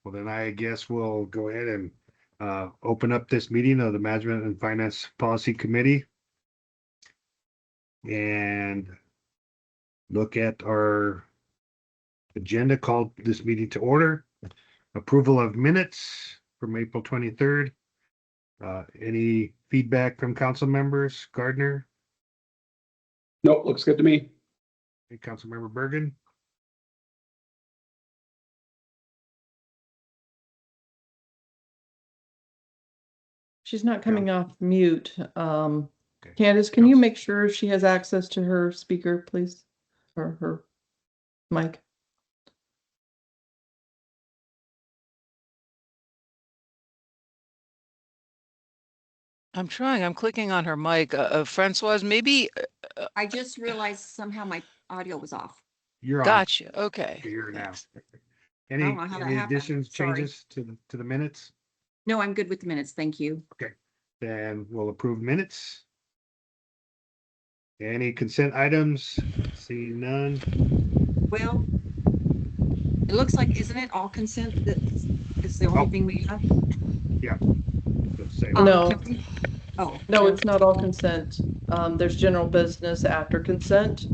Well, then I guess we'll go ahead and open up this meeting of the Management and Finance Policy Committee and look at our agenda, called this meeting to order. Approval of minutes from April 23rd. Any feedback from council members? Gardner? Nope, looks good to me. Hey, Councilmember Bergan? She's not coming off mute. Okay. Candace, can you make sure she has access to her speaker, please? Or her mic? I'm trying. I'm clicking on her mic. Françoise, maybe. I just realized somehow my audio was off. You're on. Gotcha. Okay. You're now. Thanks. Any I don't know how that happened. additions, Sorry. changes to the minutes? No, I'm good with the minutes. Thank you. Then we'll approve minutes. Any consent items? Seeing none. Well, it looks like, isn't it all consent? That's the only Oh. thing we have. Let's say No. can we- Oh, No, it's not all consent. There's general business after consent.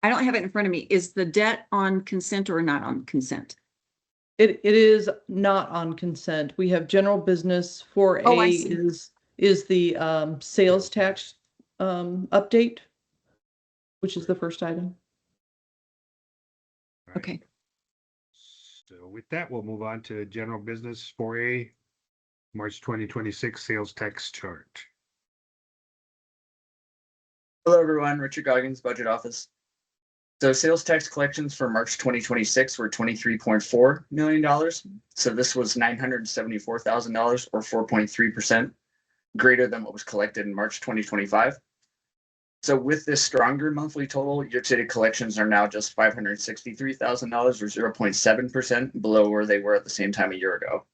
I don't have it in front of me. Is the debt on consent or not on consent? It is not on consent. We have general business. 4A Oh, I see. is the sales tax update, which is the first item. All right. Okay. So with that, we'll move on to general business 4A, March 2026 sales tax chart. Hello, everyone. Richard Goggins, Budget Office. So sales tax collections for March 2026 were $23.4 million. So this was $974,000 or 4.3% greater than what was collected in March 2025. So with this stronger monthly total, year-to-date collections are now just $563,000 or 0.7% below where they were at the same time a year ago.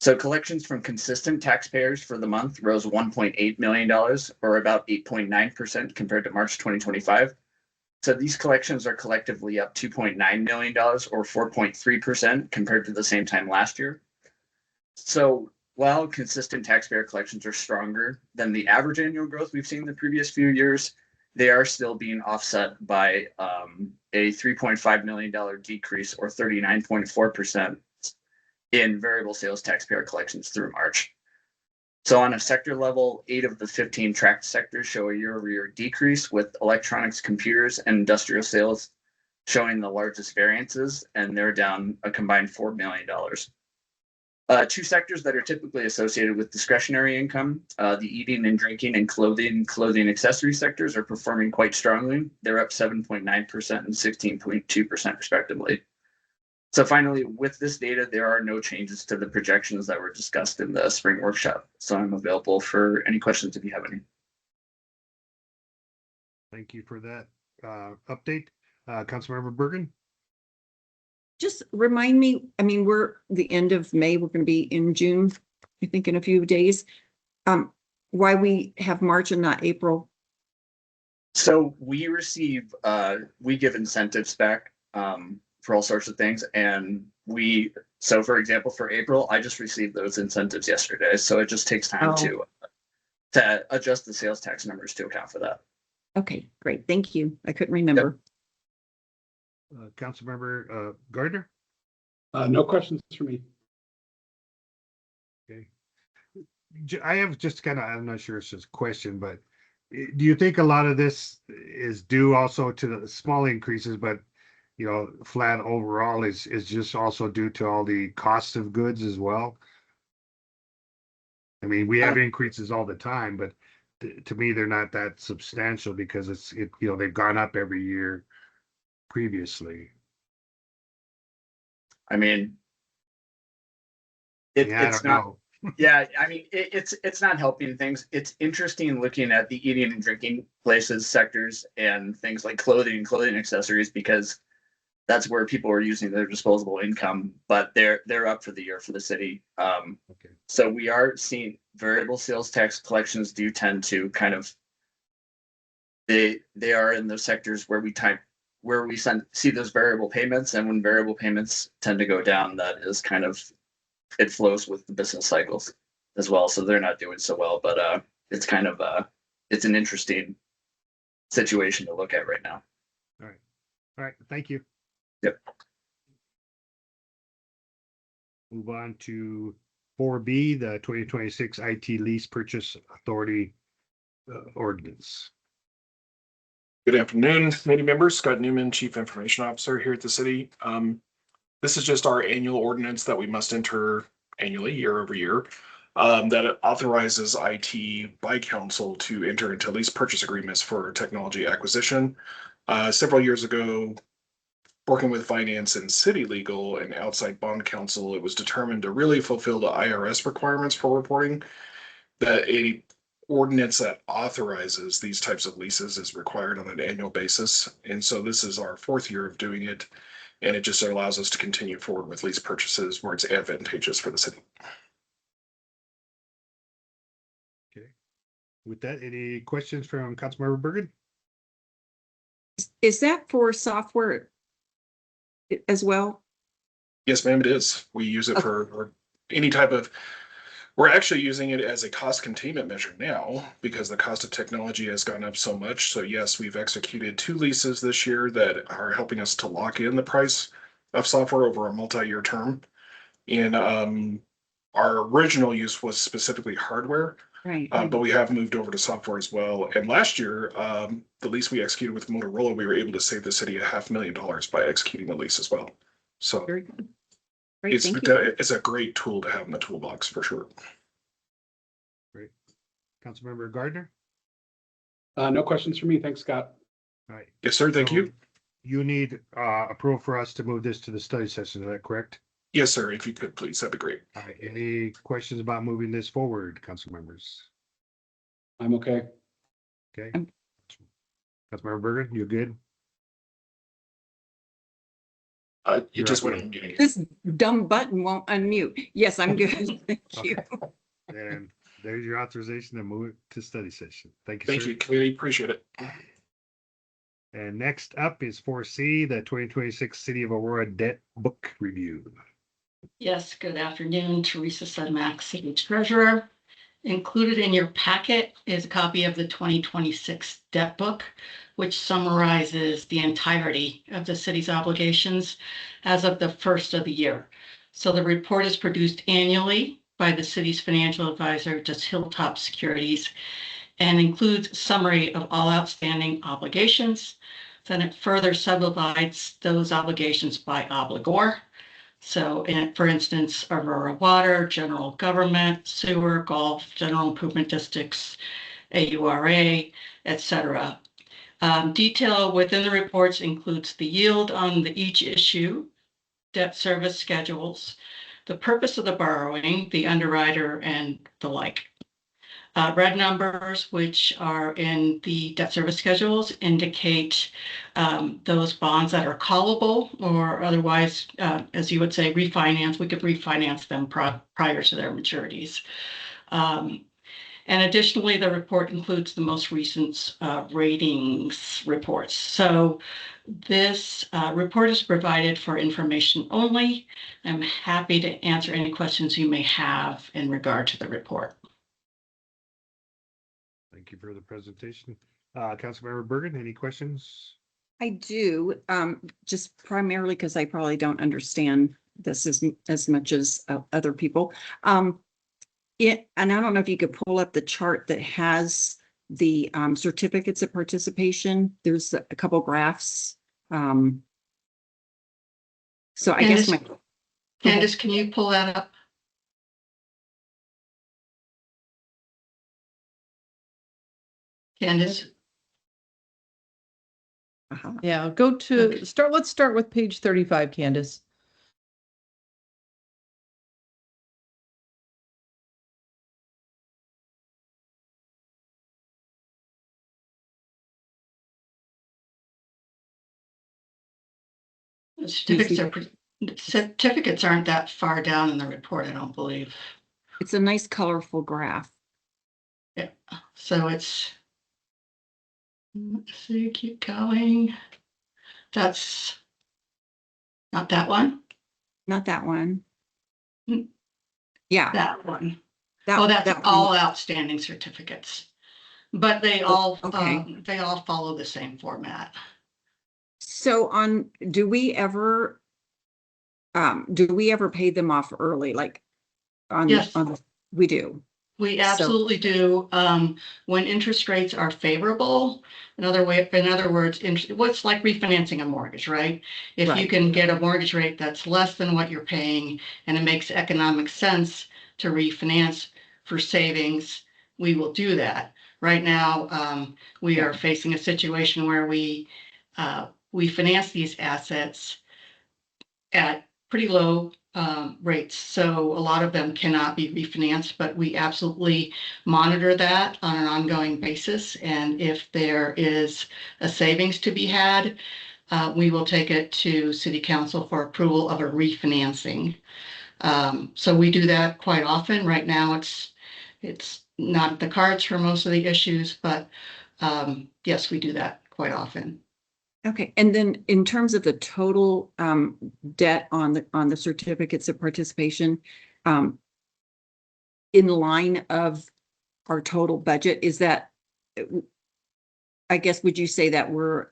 So collections from consistent taxpayers for the month rose $1.8 million or about 8.9% compared to March 2025. So these collections are collectively up $2.9 million or 4.3% compared to the same time last year. So while consistent taxpayer collections are stronger than the average annual growth we've seen in the previous few years, they are still being offset by a $3.5 million decrease or 39.4% in variable sales taxpayer collections through March. So on a sector level, 8 of the 15 tracked sectors show a year-over-year decrease, with electronics, computers, and industrial sales showing the largest variances, and they're down a combined $4 million. 2 sectors that are typically associated with discretionary income, the eating and drinking and clothing accessory sectors are performing quite strongly. They're up 7.9% and 16.2% respectively. So finally, with this data, there are no changes to the projections that were discussed in the spring workshop. So I'm available for any questions if you have any. Thank you for that update. Councilmember Bergan? Just remind me, I mean, we're the end of May, we're going to be in June, I think in a few days. Why we have March and not April? So we receive, we give incentives back for all sorts of things. And so for example, for April, I just received those incentives yesterday. So it just takes time to adjust the sales tax numbers to account for that. Okay, great. Thank you. I couldn't remember. Councilmember Gardner? No questions for me. Okay. I have just I'm not sure it's just a question, but do you think a lot of this is due also to the small increases, but flat overall is just also due to all the cost of goods as well? I mean, we have increases all the time, but to me, they're not that substantial because they've gone up every year previously. I mean, it's not. Yeah, I mean, it's not helping things. It's interesting looking at the eating and drinking places, sectors, and things like clothing accessories, because that's where people are using their disposable income, but they're up for the year for the city. Okay. So we are seeing variable sales tax collections do tend to kind of, they are in those sectors where where we see those variable payments, and when variable payments tend to go down, that is kind of, it flows with the business cycles as well. So they're not doing so well, but it's kind of it's an interesting situation to look at right now. All right, thank you. Yep. Move on to 4B, the 2026 IT lease purchase authority ordinance. Good afternoon, committee members. Scott Newman, Chief Information Officer here at the city. This is just our annual ordinance that we must enter annually, year over year, that authorizes IT by council to enter into lease purchase agreements for technology acquisition. Several years ago, working with finance and city legal and outside bond counsel, it was determined to really fulfill the IRS requirements for reporting, that a ordinance that authorizes these types of leases is required on an annual basis. And so this is our 4th year of doing it. And it just allows us to continue forward with lease purchases where it's advantageous for the city. Okay. With that, any questions from Councilmember Bergan? Is that for software as well? Yes, ma'am, it is. We use it for any type of, we're actually using it as a cost containment measure now because the cost of technology has gone up so much. So yes, we've executed 2 leases this year that are helping us to lock in the price of software over a multi-year term. And our original use was specifically hardware, Right. but we have moved over to software as well. And last year, the lease we executed with Motorola, we were able to save the city $500,000 by executing the lease as well. So Very good. Great, it's thank you. it's a great tool to have in the toolbox for sure. Councilmember Gardner? No questions for me. Thanks, Scott. All right. Yes, sir. Thank So you. You need approval for us to move this to the study session, is that correct? Yes, sir. If you could, please, that'd be great. All right, any questions about moving this forward, council members? I'm okay. Okay. Councilmember Bergan, you good? It You're just up, went on muting. This dumb button won't unmute. Yes, I'm good. Thank you. And there's your authorization to move it to study session. Thank you, Thank sir. you, committee. Appreciate it. And next up is 4C, the 2026 City of Aurora Debt Book Review. Yes, good afternoon. Teresa Sedmack, City Treasurer. Included in your packet is a copy of the 2026 debt book, which summarizes the entirety of the city's obligations as of the first of the year. So the report is produced annually by the city's financial advisor, just Hilltop Securities, and includes a summary of all outstanding obligations. Then it further subdivides those obligations by obligor. So, for instance, Aurora Water, General Government, Sewer, Golf, General Improvement Districts, AURA, etc. Detail within the reports includes the yield on each issue, debt service schedules, the purpose of the borrowing, the underwriter, and the like. Red numbers, which are in the debt service schedules, indicate those bonds that are callable or otherwise, as you would say, refinance. We could refinance them prior to their maturities. And additionally, the report includes the most recent ratings reports. So this report is provided for information only. I'm happy to answer any questions you may have in regard to the report. Thank you for the presentation. Councilmember Bergan, any questions? I do, just primarily because I probably don't understand this as much as other people. And I don't know if you could pull up the chart that has the certificates of participation. There's a couple graphs. So I guess my Candace, can you pull that up? Candace? Yeah, go to Okay. let's start with page 35, Candace. The certificates aren't that far down in the report, I don't believe. It's a nice colorful graph. Yeah, so it's, let's see, keep going. That's not that one, Not that one. Hmm. Yeah. that one. that- Oh, that's that one. all outstanding certificates. But they all, okay. they all follow the same format. So do we ever pay them off early? Like Yes. we do. We So- absolutely do. When interest rates are favorable, in other words, what's like refinancing a mortgage, right? If you Right. can get a mortgage rate that's less than what you're paying and it makes economic sense to refinance for savings, we will do that. Right now, we are facing a situation where we finance these assets at pretty low rates. So a lot of them cannot be refinanced, but we absolutely monitor that on an ongoing basis. And if there is a savings to be had, we will take it to City Council for approval of a refinancing. So we do that quite often. Right now, it's not the cards for most of the issues, but yes, we do that quite often. Okay, and then in terms of the total debt on the certificates of participation, in line of our total budget, is that, I guess, would you say that we're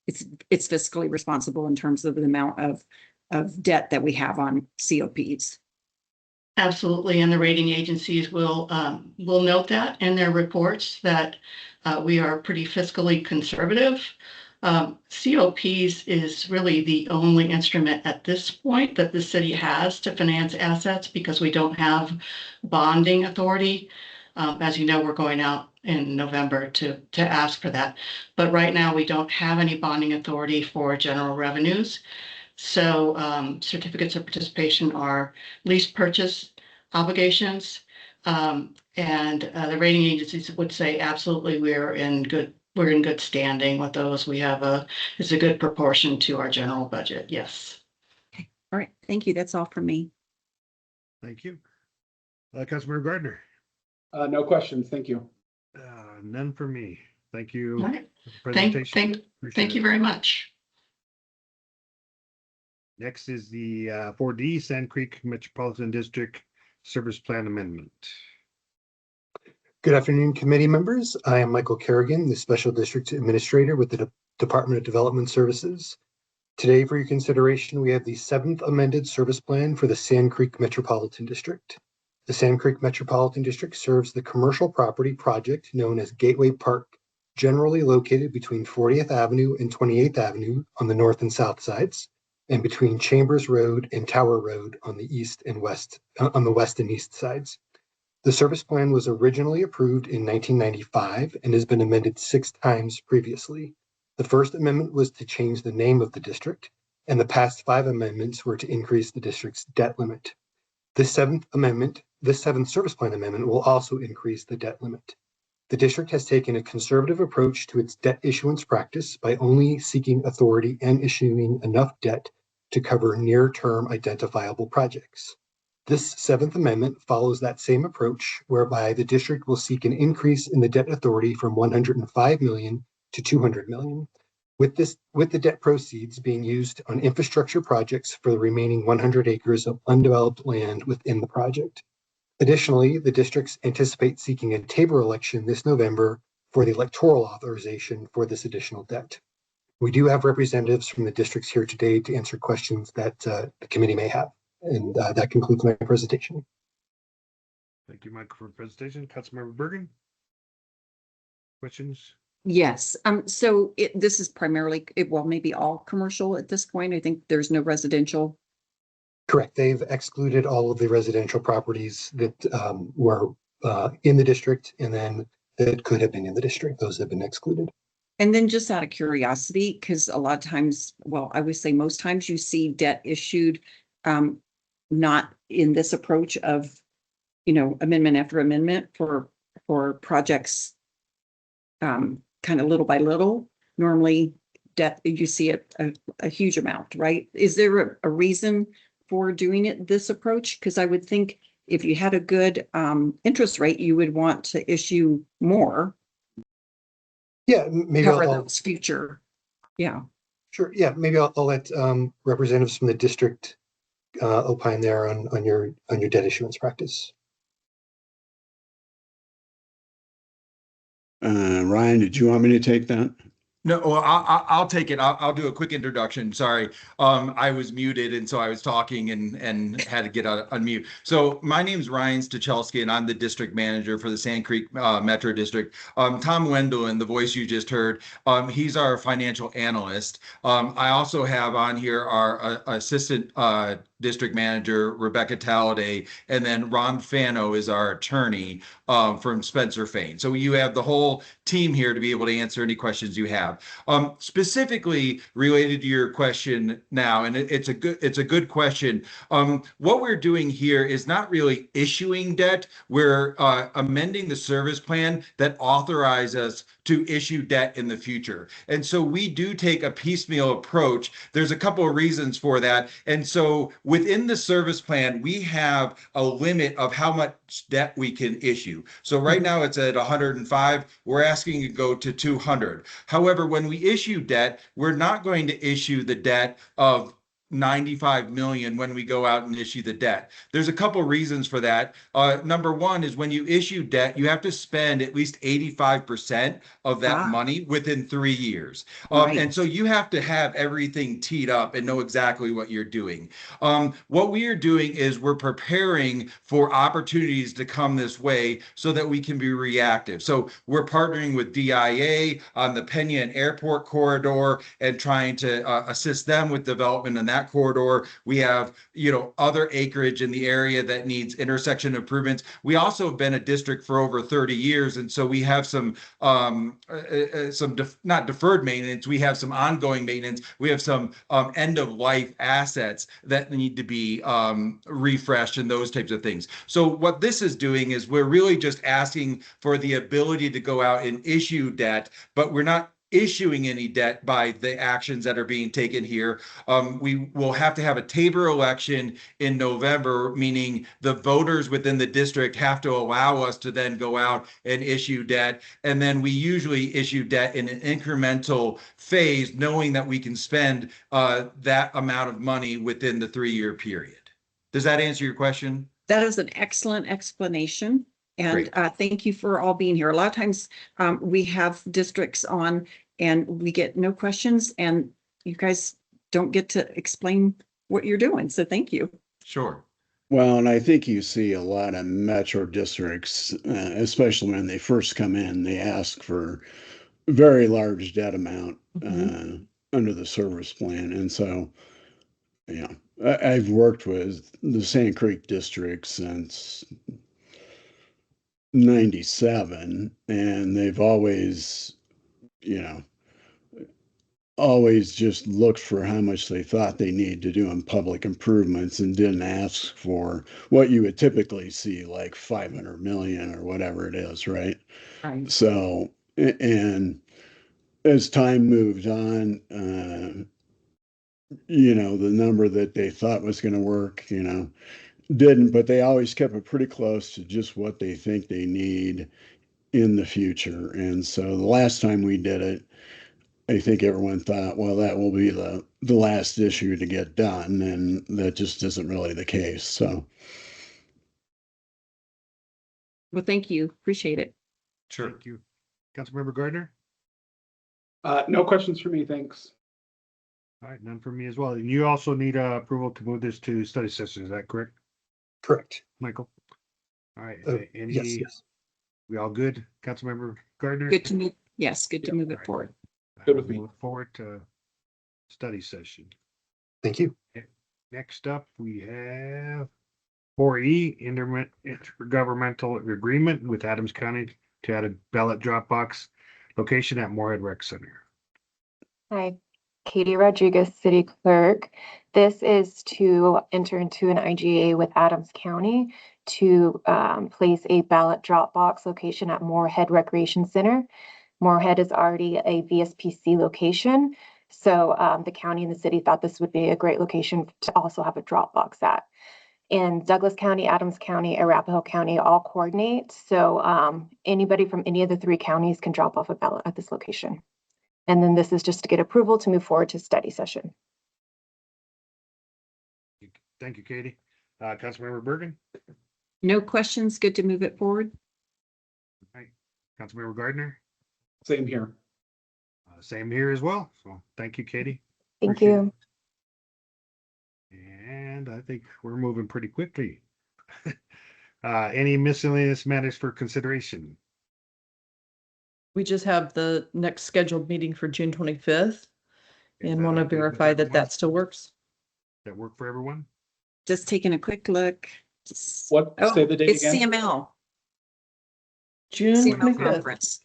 it's fiscally responsible in terms of the amount of debt that we have on COPs? Absolutely, and the rating agencies will note that in their reports that we are pretty fiscally conservative. COPs is really the only instrument at this point that the city has to finance assets because we don't have bonding authority. As you know, we're going out in November to ask for that. But right now, we don't have any bonding authority for general revenues. So certificates of participation are lease purchase obligations. And the rating agencies would say absolutely we're in good standing with those. We have it's a good proportion to our general budget. Yes. Okay, all right, thank you. That's all for me. Thank you. Councilmember Gardner, No questions. Thank you. none for me. Thank All you. right. for the presentation. Thank you very much. Next is the 4D Sand Creek Metropolitan District Service Plan Amendment. Good afternoon, committee members. I am Michael Kerrigan, the Special District Administrator with the Department of Development Services. Today, for your consideration, we have the 7th amended service plan for the Sand Creek Metropolitan District. The Sand Creek Metropolitan District serves the commercial property project known as Gateway Park, generally located between 40th Avenue and 28th Avenue on the north and south sides, and between Chambers Road and Tower Road on the west and east sides. The service plan was originally approved in 1995 and has been amended 6 times previously. The first amendment was to change the name of the district, and the past 5 amendments were to increase the district's debt limit. This 7th service plan amendment will also increase the debt limit. The district has taken a conservative approach to its debt issuance practice by only seeking authority and issuing enough debt to cover near-term identifiable projects. This 7th amendment follows that same approach, whereby the district will seek an increase in the debt authority from $105 million to $200 million, with the debt proceeds being used on infrastructure projects for the remaining 100 acres of undeveloped land within the project. Additionally, the districts anticipate seeking a Tabor election this November for the electoral authorization for this additional debt. We do have representatives from the districts here today to answer questions that the committee may have. And that concludes my presentation. Thank you, Michael, for the presentation. Councilmember Bergan? Questions? Yes, so this is primarily, maybe all commercial at this point. I think there's no residential. Correct. They've excluded all of the residential properties that were in the district and then that could have been in the district. Those have been excluded. And then just out of curiosity, because a lot of times, well, I would say most times you see debt issued not in this approach of, amendment after amendment for projects kind of little by little. Normally debt, you see a huge amount, right? Is there a reason for doing it this approach? Because I would think if you had a good interest rate, you would want to issue more. Yeah, maybe Cover I'll those future. Yeah. Sure. Yeah, maybe I'll let representatives from the district opine there on your debt issuance practice. Ryan, did you want me to take that? No, well, I'll take it. I'll do a quick introduction. Sorry. I was muted and so I was talking and had to get unmute. So my name is Ryan Stachelski and I'm the district manager for the Sand Creek Metro District. Tom Wendelin, the voice you just heard, he's our financial analyst. I also have on here our assistant district manager, Rebecca Talladay, and then Ron Fano is our attorney from Spencer Fain. So you have the whole team here to be able to answer any questions you have. Specifically related to your question now, and it's a good question. What we're doing here is not really issuing debt. We're amending the service plan that authorizes us to issue debt in the future. And so we do take a piecemeal approach. There's a couple of reasons for that. And so within the service plan, we have a limit of how much debt we can issue. So right now it's at 105. We're asking to go to 200. However, when we issue debt, we're not going to issue the debt of 95 million when we go out and issue the debt. There's a couple reasons for that. Number one is when you issue debt, you have to spend at least 85% of that money within 3 years. And so you have to have everything teed up and know exactly what you're doing. What we are doing is we're preparing for opportunities to come this way so that we can be reactive. So we're partnering with DIA on the Peña and Airport corridor and trying to assist them with development in that corridor. We have, other acreage in the area that needs intersection improvements. We also have been a district for over 30 years. And so we have some not deferred maintenance. We have some ongoing maintenance. We have some end of life assets that need to be refreshed and those types of things. So what this is doing is we're really just asking for the ability to go out and issue debt, but we're not issuing any debt by the actions that are being taken here. We will have to have a Tabor election in November, meaning the voters within the district have to allow us to then go out and issue debt. And then we usually issue debt in an incremental phase, knowing that we can spend that amount of money within the 3-year period. Does that answer your question? That is an excellent explanation. And thank you for all being here. A lot of times we have districts on and we get no questions and you guys don't get to explain what you're doing. So thank you. Sure. Well, and I think you see a lot of metro districts, especially when they first come in, they ask for a very large debt amount under the service plan. And so, I've worked with the Sand Creek district since 97, and they've always just looked for how much they thought they needed to do in public improvements and didn't ask for what you would typically see, like 500 million or whatever it is, right? So, and as time moved on, the number that they thought was going to work, didn't, but they always kept it pretty close to just what they think they need in the future. And so the last time we did it, I think everyone thought, well, that will be the last issue to get done. And that just isn't really the case. So. Well, thank you. Appreciate it. Sure. Thank you. Councilmember Gardner? No questions for me, thanks. All right, none for me as well. And you also need approval to move this to study session, is that correct? Correct. Michael? All right, Yes. We all good? Councilmember Gardner? Good to move. Yes, good to move it forward. Good with me. Look forward to study session. Thank you. Next up, we have 4E, intergovernmental agreement with Adams County to add a ballot drop box location at Moorhead Rec Center. Hi, Katie Rodriguez, City Clerk. This is to enter into an IGA with Adams County to place a ballot drop box location at Moorhead Recreation Center. Moorhead is already a VSPC location, so the county and the city thought this would be a great location to also have a drop box at. And Douglas County, Adams County, Arapahoe County all coordinate, so anybody from any of the 3 counties can drop off a ballot at this location. And then this is just to get approval to move forward to study session. Thank you, Katie. Councilmember Bergan, No questions. Good to move it forward. Councilmember Gardner, Same here. same here as well. So thank you, Katie. Thank Appreciate you. And I think we're moving pretty quickly. Any miscellaneous matters for consideration? We just have the next scheduled meeting for June 25th Is and that want to okay with verify that everyone? that still works. That work for everyone? Just taking a quick look. Just- What, Oh, say the date it's again? CML, June CML 25th. conference.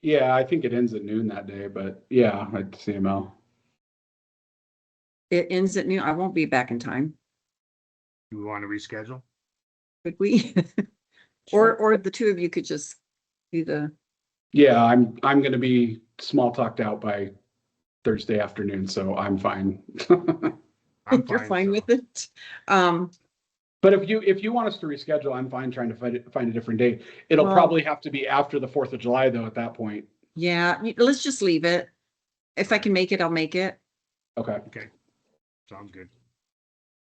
Yeah, I think it ends at noon that day, but yeah, at CML. It ends at noon. I won't be back in time. Do we want to reschedule? Could we? Or the two of you could just do the, Yeah, I'm gonna be small talked out by Thursday afternoon, so I'm fine. I'm you're fine so- with it. But if you want us to reschedule, I'm fine trying to find a different date. It'll Well- probably have to be after the 4th of July though, at that point. Yeah, let's just leave it. If I can make it, I'll make it. Okay. Okay, sounds good.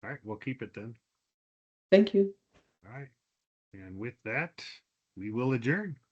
All right, we'll keep it then. Thank you. All right, and with that, we will adjourn.